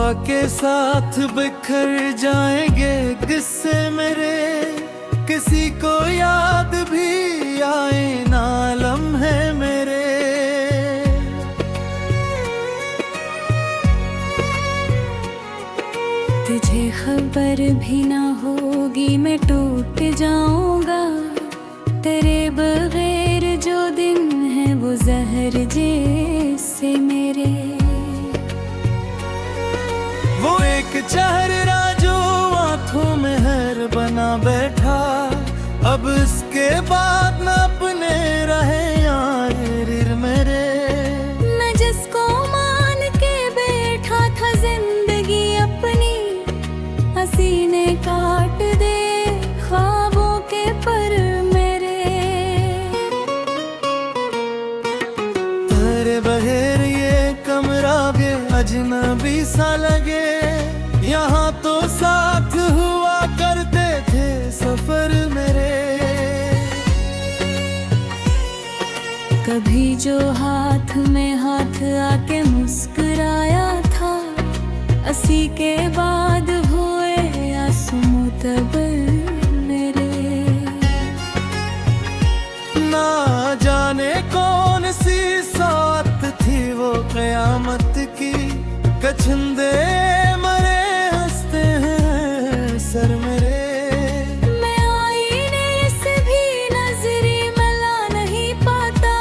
के साथ बिखर जाएंगे किस्से मेरे, किसी को याद भी आए ना लम्हे मेरे। तुझे खबर भी ना होगी मैं टूट जाऊंगा, तेरे बगैर जो दिन है वो जहर जैसे मेरे। वो एक चेहरा जो आंखों में हर बना बैठा, अब इसके बाद न अपने रहे यार मेरे। मैं जिसको मान के बैठा था जिंदगी अपनी, हसीने काट दे ख्वाबों के पर मेरे। तेरे बगैर ये कमरा भी अजनबी सा लगे, यहाँ तो साथ हुआ करते थे सफर मेरे। कभी जो हाथ में हाथ आके मुस्कुराया था, असी के बाद हुए आंसू मुतबर मेरे। ना जाने कौन सी साथ थी वो क़यामत की, कछुंदे मरे हंसते हैं सर मेरे। मैं आईने से भी नजरी मिला नहीं पाता,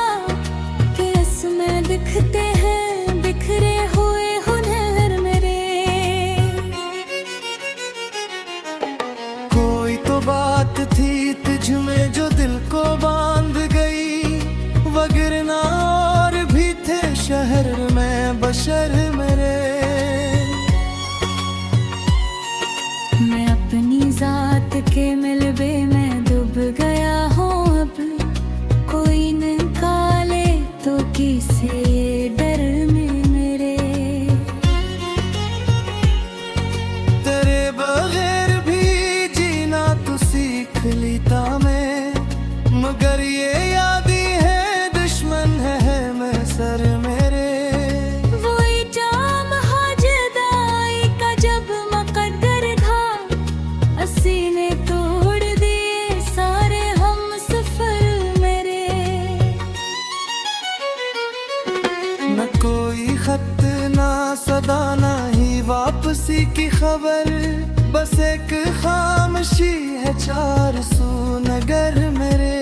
कि इसमें दिखते हैं बिखरे हुए हुनर मेरे। कोई तो बात थी तुझ में जो दिल को बांध गई, वगरना और भी थे शहर में बशर मेरे। मैं अपनी जात के मिलबे में डूब गया हूँ, अब कोई निकाले तो किसे डर में मेरे। तेरे बगैर भी जीना तो सीख लीता मैं, मगर ये यादी है दुश्मन है मैं सर मेरे। वही जाम हाजदाई का जब मुकद्दर था, असी ने तोड़ दिए सारे हम सफर मेरे। न कोई खत ना सदा ना ही वापसी की खबर, बस एक खामोशी है चार सौ नगर मेरे।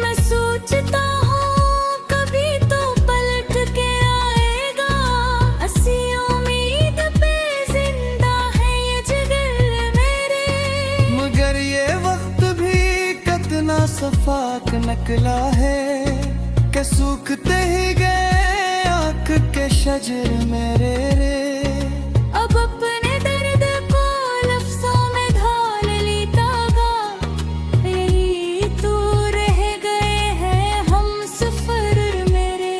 मैं सोचता हूँ कभी तो पलट के आएगा, असी उम्मीद पे जिंदा है ये जिगर मेरे। मगर ये वक्त भी कितना सफाक निकला है, कि सूखते ही गए आँख के शजर मेरे रे। अब अपने दर्द को लफ्जों में ढाल ली तागा, यही तो रह गए हैं हम सफर मेरे।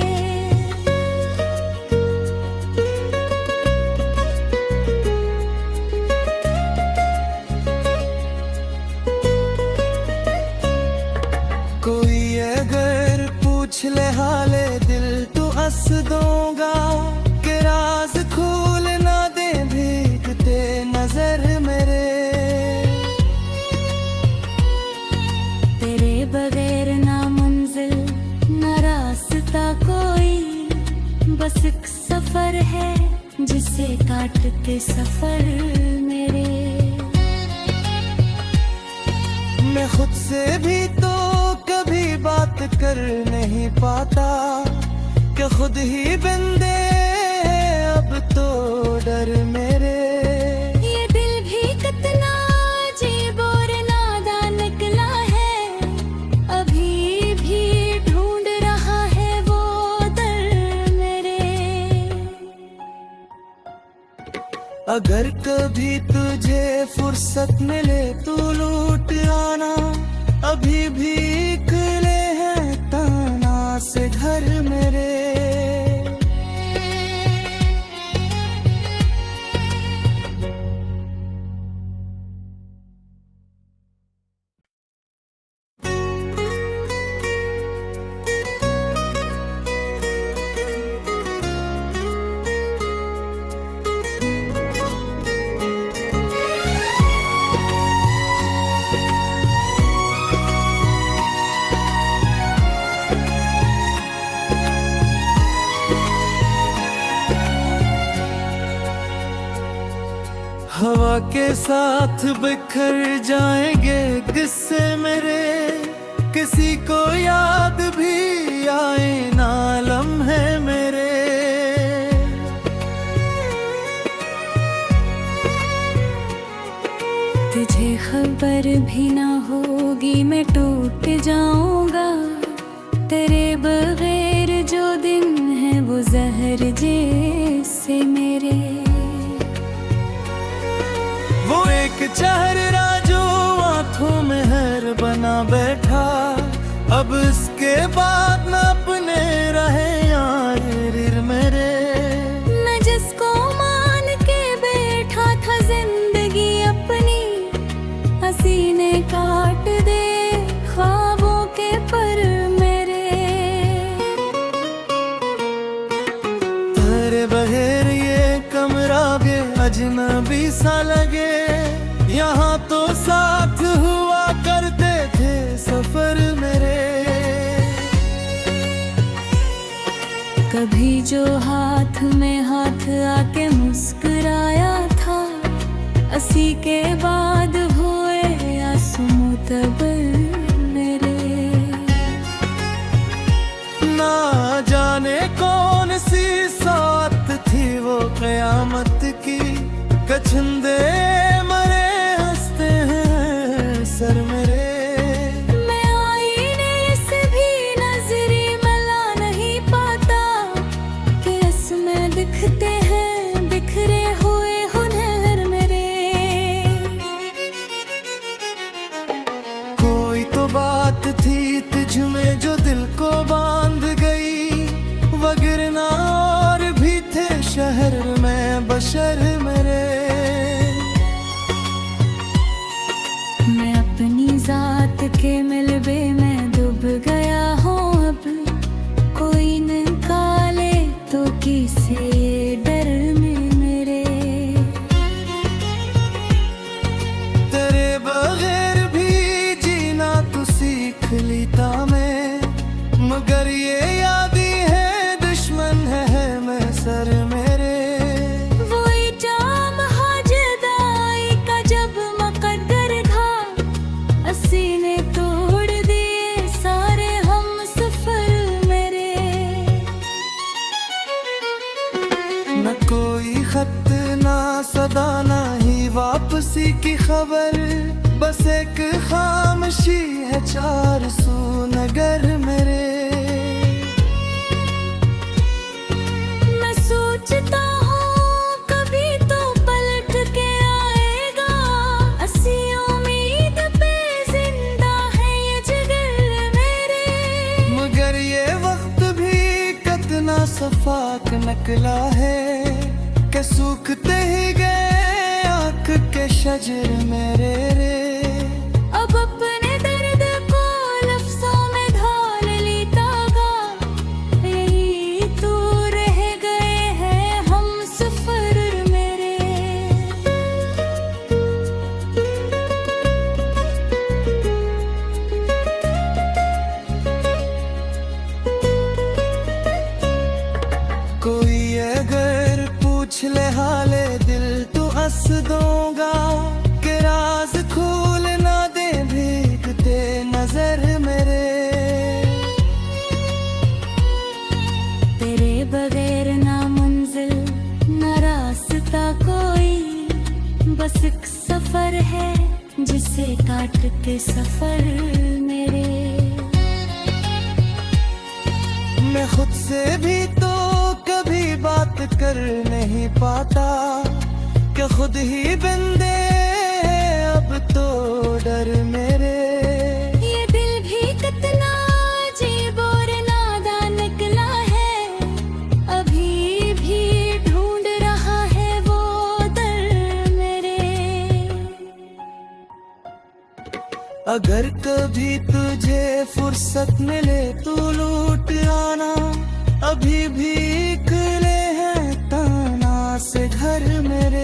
कोई अगर पूछ ले हाले दिल तो हंस दूंगा, कि राज खोल ना दे भीगते नजर मेरे। तेरे बगैर ना मंजिल ना रास्ता कोई, बस एक सफर है जिसे काटते सफर मेरे। मैं खुद से भी तो कभी बात कर नहीं पाता, कि खुद ही बंदे हैं अब तो डर मेरे। ये दिल भी कितना अजीब और नादान निकला है, अभी भी ढूंढ रहा है वो दर मेरे। अगर कभी तुझे फुर्सत मिले तो लौट आना, अभी भी निकले हैं ताना से घर मेरे। हवा के साथ बिखर जाएंगे किस्से मेरे, किसी को याद भी आए ना लम्हे मेरे। तुझे खबर भी ना होगी मैं टूट जाऊंगा, तेरे बगैर जो दिन है वो जहर जैसे मेरे। वो एक चेहरा जो आंखों में हर बना बैठा, अब इसके बाद न अपने रहे यार रिर मेरे। मैं जिसको मान के बैठा था जिंदगी अपनी, हसीने काट दे ख्वाबों के पर मेरे। तेरे बगैर ये कमरा भी अजनबी सा लगे, यहाँ तो साथ हुआ करते थे सफर मेरे। कभी जो हाथ में हाथ आके मुस्कुराया था, असी के बाद हुए आंसू मुतबर मेरे। ना जाने कौन सी साथ थी वो क़यामत की, कछुंदे मरे हंसते हैं सर मेरे। मैं आईने से भी नजरी मिला नहीं पाता, कि इसमें दिखते हैं बिखरे हुए हुनर मेरे। कोई तो बात थी तुझ में जो दिल को बांध गई, वगरना और भी थे शहर में बशर मेरे। मैं अपनी जात के मिलबे में डूब गया हूँ, अब कोई निकाले तो किसे डर में मेरे। तेरे बगैर भी जीना तो सीख लीता मैं, मगर ये यादी है दुश्मन है मैं सर मेरे। वही जाम हाजदाई का जब मुकद्दर था, असी ने तोड़ दिए सारे हम सफर मेरे। न कोई खत ना सदा ना ही वापसी की खबर, बस एक खामोशी है चार सू नगर मेरे। मैं सोचता हूँ कभी तो पलट के आएगा, असी उम्मीद पे जिंदा है ये जिगर मेरे। मगर ये वक्त भी कितना सफाक निकला है, कि सूखते ही गए आँख के शजर मेरे रे। अब अपने दर्द को लफ्जों में ढाल लेता गा, यही तो रह गए हैं हम सफर मेरे। कोई अगर पूछ ले हाले दिल तो हंस दूंगा, कि राज खोल ना दे भीगते नजर मेरे। तेरे बगैर ना मंजिल ना रास्ता कोई, बस एक सफर है जिसे काटते सफर मेरे। मैं खुद से भी तो कभी बात कर नहीं पाता, कि खुद ही बंदे अब तो डर मेरे। ये दिल भी कितना अजीब और नादान निकला है, अभी भी ढूंढ रहा है वो दर मेरे। अगर कभी तुझे फुर्सत मिले तो लौट आना, अभी भी निकले हैं ताना से घर मेरे।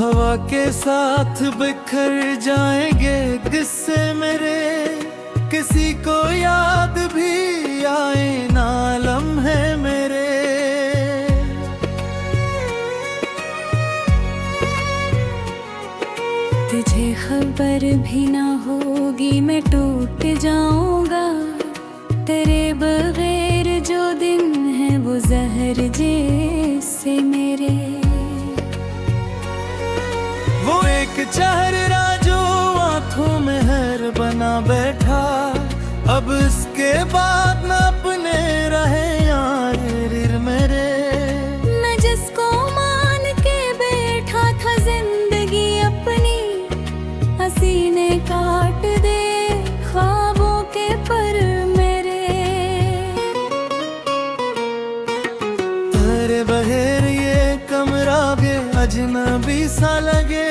हवा के साथ बिखर जाएंगे किस्से मेरे, किसी को याद भी आए ना लम्हे मेरे। तुझे खबर भी ना होगी मैं टूट जाऊंगा, तेरे बगैर जो दिन है वो जहर जैसे मेरे। वो एक चेहरा जो आंखों में हर बना बैठा, अब इसके बाद न अपने रहे यार मेरे। मैं जिसको मान के बैठा था जिंदगी अपनी, हसीने काट दे ख्वाबों के पर मेरे। तेरे बगैर ये कमरा भी अजनबी सा लगे,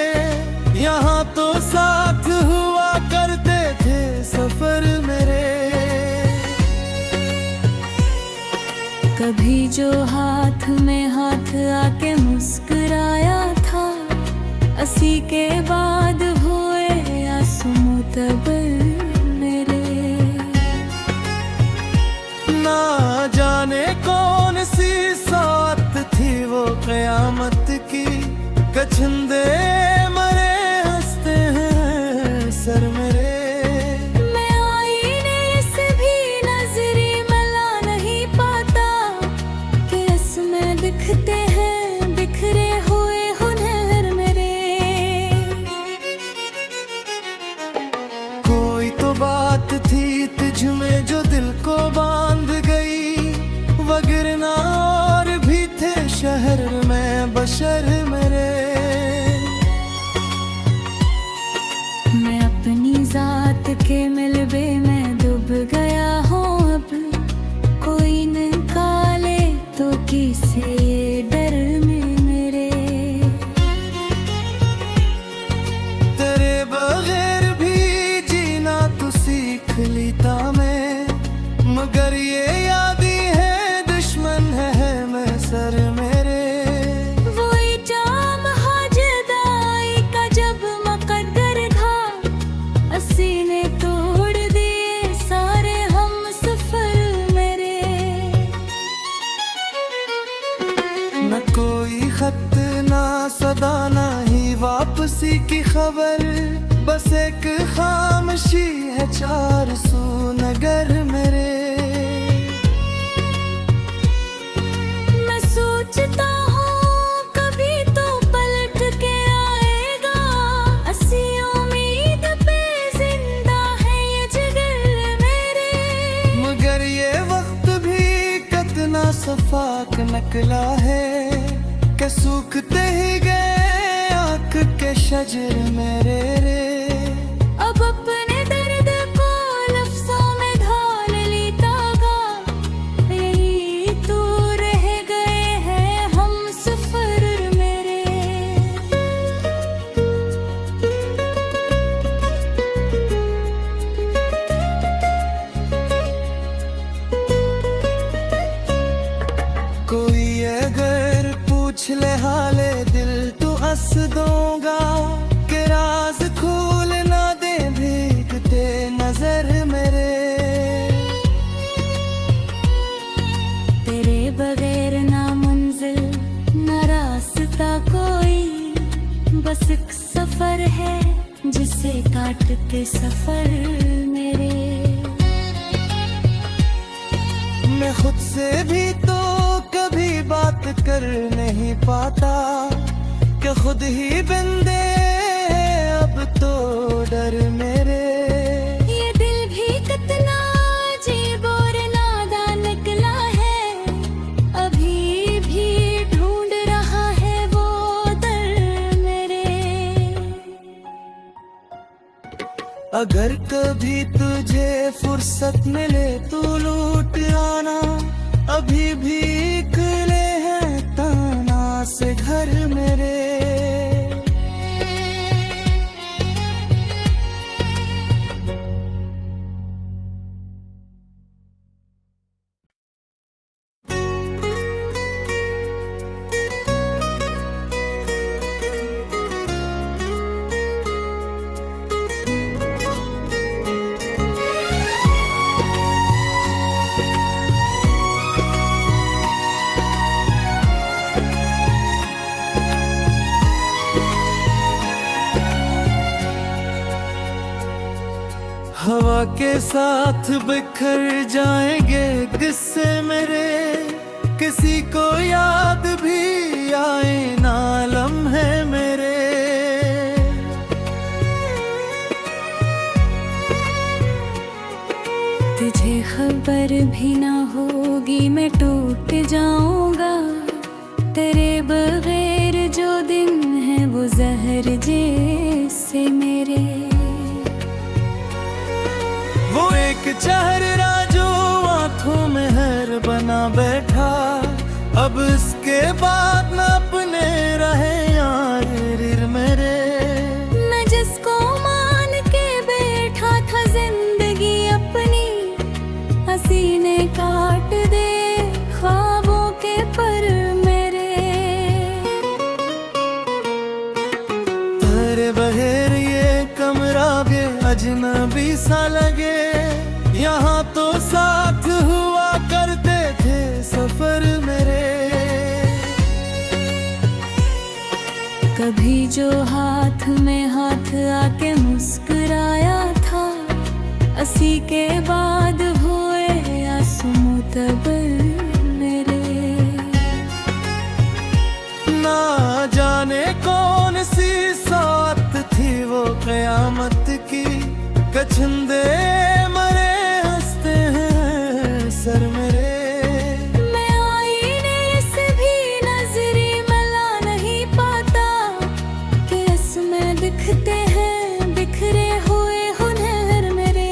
यहाँ तो साथ हुआ करते थे सफर मेरे। कभी जो हाथ में हाथ आके मुस्कुराया था, असी के बाद हुए आंसू मुतबर मेरे। ना जाने कौन सी साथ थी वो क़यामत की, कछुंदे मरे हंसते हैं सर मेरे। मैं आईने से भी नजरी मिला नहीं पाता, कि इसमें दिखते हैं बिखरे हुए हुनर मेरे। कोई तो बात थी तुझ में जो दिल को बांध गई, वगरना और भी थे शहर में बशर मेरे। मैं अपनी जात के मिलबे में डूब गया हूँ, अब कोई निकाले तो किसे ये डर में मेरे। तेरे बगैर भी जीना तो सीख लीता मैं, मगर ये यादी है दुश्मन है मैं सर मेरे। वही जाम हाजदाई का जब मुकद्दर था, असी ने तोड़ दिए सारे हम सफर मेरे। न कोई खत ना सदा ना ही वापसी की खबर, बस एक खामोशी है चार सू नगर मेरे। मैं सोचता हूँ कभी तो पलट के आएगा, असी उम्मीद पे जिंदा है ये जिगर मेरे। मगर ये वक्त भी कितना सफाक निकला है, कि सूखते ही गए आँख के शजर मेरे रे। अब अपने दर्द को लफ्जों में ढाल लेता गा, यही तो रह गए हैं हम सफर मेरे। कोई अगर पूछ ले हाले दिल तो हंस दूंगा, कि राज खोल ना दे भीगते नजर मेरे। तेरे बगैर ना मंजिल ना रास्ता कोई, बस एक सफर है जिसे काटते सफर मेरे। मैं खुद से भी तो कभी बात कर नहीं पाता, कि खुद ही बंदे अब तो डर मेरे। ये दिल भी कितना अजीब और नादान निकला है, अभी भी ढूंढ रहा है वो दर मेरे। अगर कभी तुझे फुर्सत मिले तो लूट आना, अभी भी खुले हैं ताना से घर मेरे। के साथ बिखर जाएंगे किस्से मेरे, किसी को याद भी आए ना लम्हे मेरे। तुझे खबर भी ना होगी मैं टूट जाऊंगा, तेरे बगैर जो दिन है वो जहर जैसे मेरे। वो एक चेहरा जो आंखों में हर बना बैठा, अब इसके बाद न अपने रहे यार रिर मेरे। मैं जिसको मान के बैठा था जिंदगी अपनी, हसीने काट दे ख्वाबों के पर मेरे। तेरे बगैर ये कमरा भी अजनबी सा लगे, यहाँ तो साथ हुआ करते थे सफर मेरे। कभी जो हाथ में हाथ आके मुस्कुराया था, असी के बाद हुए आंसू मुतबर मेरे। ना जाने कौन सी साथ थी वो क़यामत की, कछुंदे मरे हंसते हैं सर मेरे। मैं आईने से भी नजरी मिला नहीं पाता, कि इसमें दिखते हैं बिखरे हुए हुनर मेरे।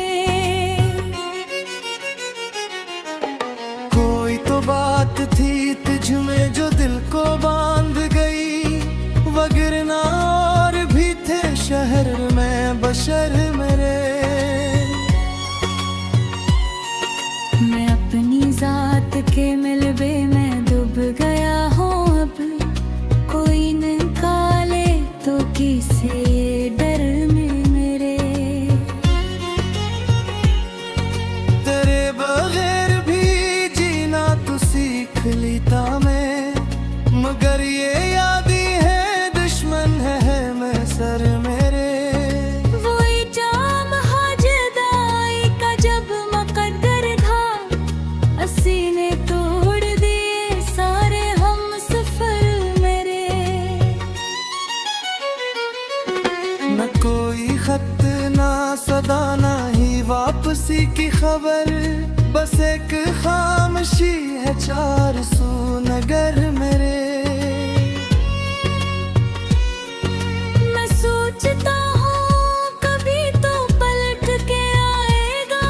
कोई तो बात थी तुझ में जो दिल को बांध गई, वगरना और भी थे शहर में बशर मेरे। मैं अपनी जात के मिलबे में डूब गया हूँ अब, कोई निकाले तो किसे डर में मेरे। तेरे बगैर भी जीना तो सीख लीता मैं, मगर ये यादी है दुश्मन है मैं सर मेरे। वही जाम हाजदाई का जब मुकद्दर था, असी ने तोड़ दिए सारे हम सफर मेरे। न कोई खत ना सदा ना ही वापसी की खबर, बस एक खामोशी है चार सौ नगर मेरे। मैं सोचता हूँ कभी तो पलट के आएगा,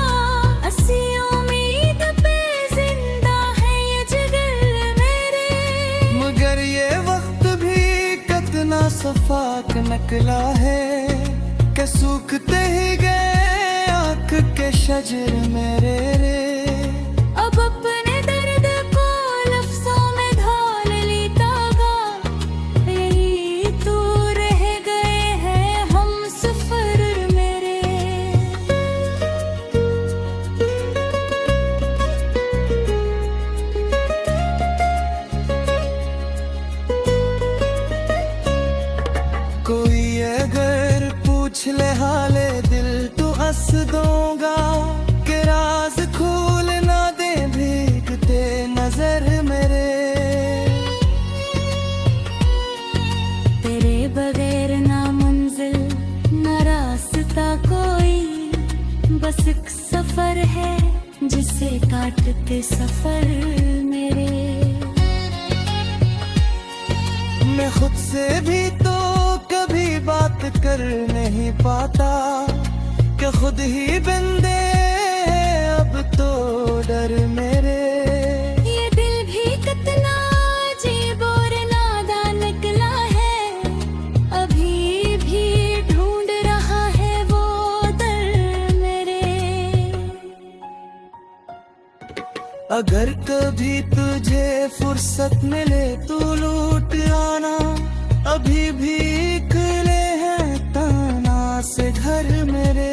असी उम्मीद पे जिंदा है ये जिगर मेरे। मगर ये वक्त भी कितना सफाक निकला है, कि सूखते ही गए आँख के शजर मेरे रे। अब अपने दर्द को लफ्जों में ढाल लेता गा, यही तो रह गए हैं हम सफर मेरे। कोई अगर पूछ ले हाले दिल तो हंस दूंगा, कि राज खोल ना दे भीगते नजर मेरे। तेरे बगैर ना मंजिल ना रास्ता कोई, बस एक सफर है जिसे काटते सफर मेरे। मैं खुद से भी तो कभी बात कर नहीं पाता, कि खुद ही बंदे अब तो डर मेरे। ये दिल भी कितना अजीब और नादान निकला है, अभी भी ढूंढ रहा है वो दर मेरे। अगर कभी तुझे फुर्सत मिले तो लौट आना, अभी भी खुले हैं ताना से घर मेरे।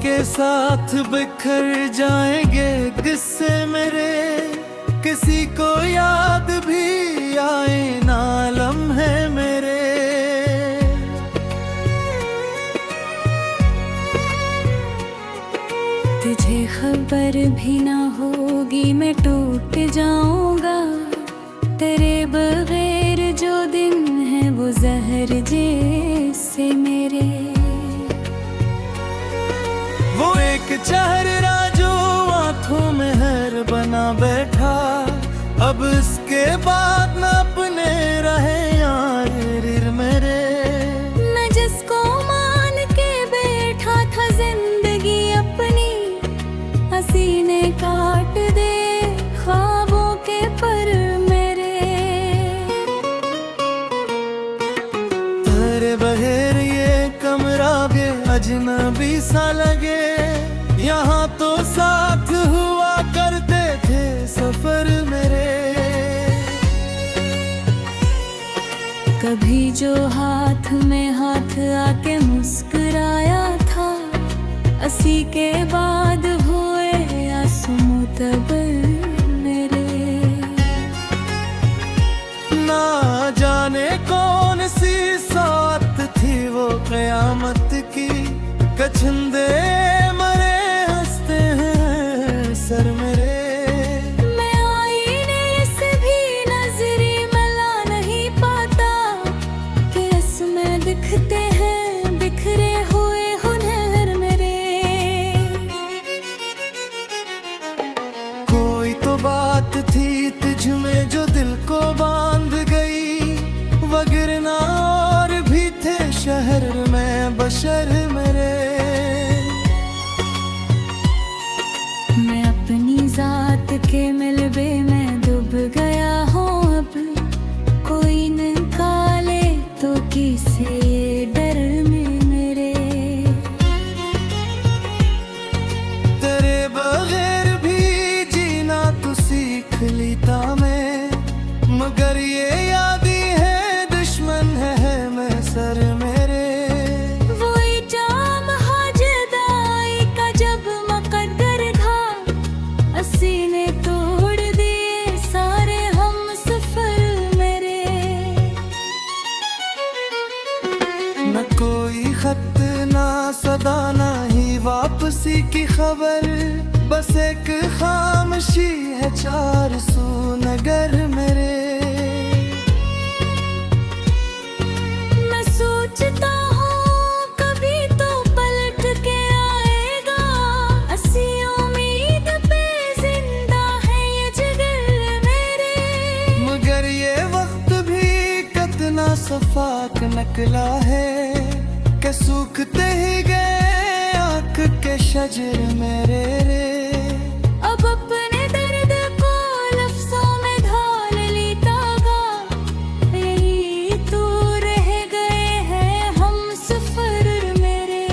के साथ बिखर जाएंगे किस्से मेरे, किसी को याद भी आए ना लम्हे मेरे। तुझे खबर भी ना होगी मैं टूट जाऊंगा, तेरे बगैर जो दिन है वो जहर जैसे मेरे। वो एक चेहरा जो आंखों में हर बना बैठा, अब इसके बाद न अपने रहे यार रिर मेरे। मैं जिसको मान के बैठा था जिंदगी अपनी, हसीने काट दे ख्वाबों के पर मेरे। तेरे बगैर ये कमरा भी अजनबी सा लगे, यहाँ तो साथ हुआ करते थे सफर मेरे। कभी जो हाथ में हाथ आके मुस्कुराया था, असी के बाद हुए आंसू मुतबर मेरे। ना जाने कौन सी साथ थी वो क़यामत की, कछुंदे मरे हंसते हैं सर मेरे। मैं आईने से भी नजरी मिला नहीं पाता, कि इसमें दिखते हैं बिखरे हुए हुनर मेरे। कोई तो बात थी तुझ में जो दिल को बांध गई, वगरना और भी थे शहर में बशर मेरे। मैं अपनी जात के मिलबे में डूब गया हूँ अब, कोई निकाले तो किसे डर में मेरे। तेरे बगैर भी जीना तो सीख लीता मैं, मगर ये यादी है दुश्मन है मैं सर मेरे। वही जाम हाजदाई का जब मुकद्दर था, असी ने तोड़ दिए सारे हम सफर मेरे। न कोई खत ना सदा ना ही वापसी की खबर, बस एक खामोशी है चार सू नगर मेरे। मैं सोचता हूँ कभी तो पलट के आएगा, असी उम्मीद पे जिंदा है ये जिगर मेरे। मगर ये वक्त भी कितना सफाक निकला है, कि सूखते ही गए आँख के शजर मेरे रे। अब अपने दर्द को लफ्जों में ढाल लेता गा, यही तो रह गए हैं हम सफर मेरे।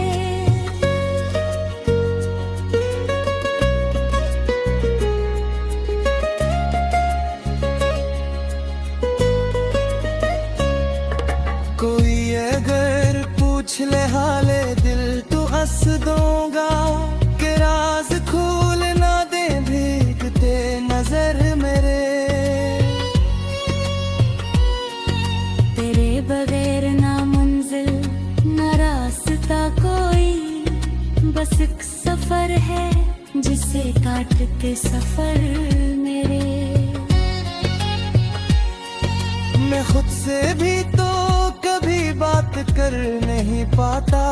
कोई अगर पूछ ले हाले दिल तो हंस दूंगा, कि राज खोल ना दे भीगते नजर मेरे। तेरे बगैर ना मंजिल ना रास्ता कोई, बस एक सफर है जिसे काटते सफर मेरे। मैं खुद से भी तो कभी बात कर नहीं पाता,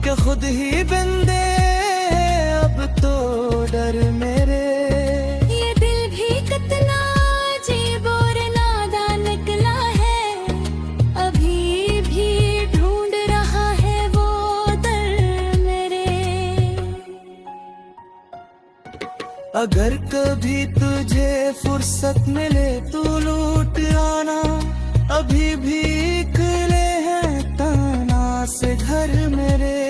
कि खुद ही बंदे अब तो डर मेरे। ये दिल भी कितना अजीब और नादान निकला है, अभी भी ढूंढ रहा है वो दर मेरे। अगर कभी तुझे फुर्सत मिले तो लौट आना, अभी भी निकले हैं तना से घर मेरे।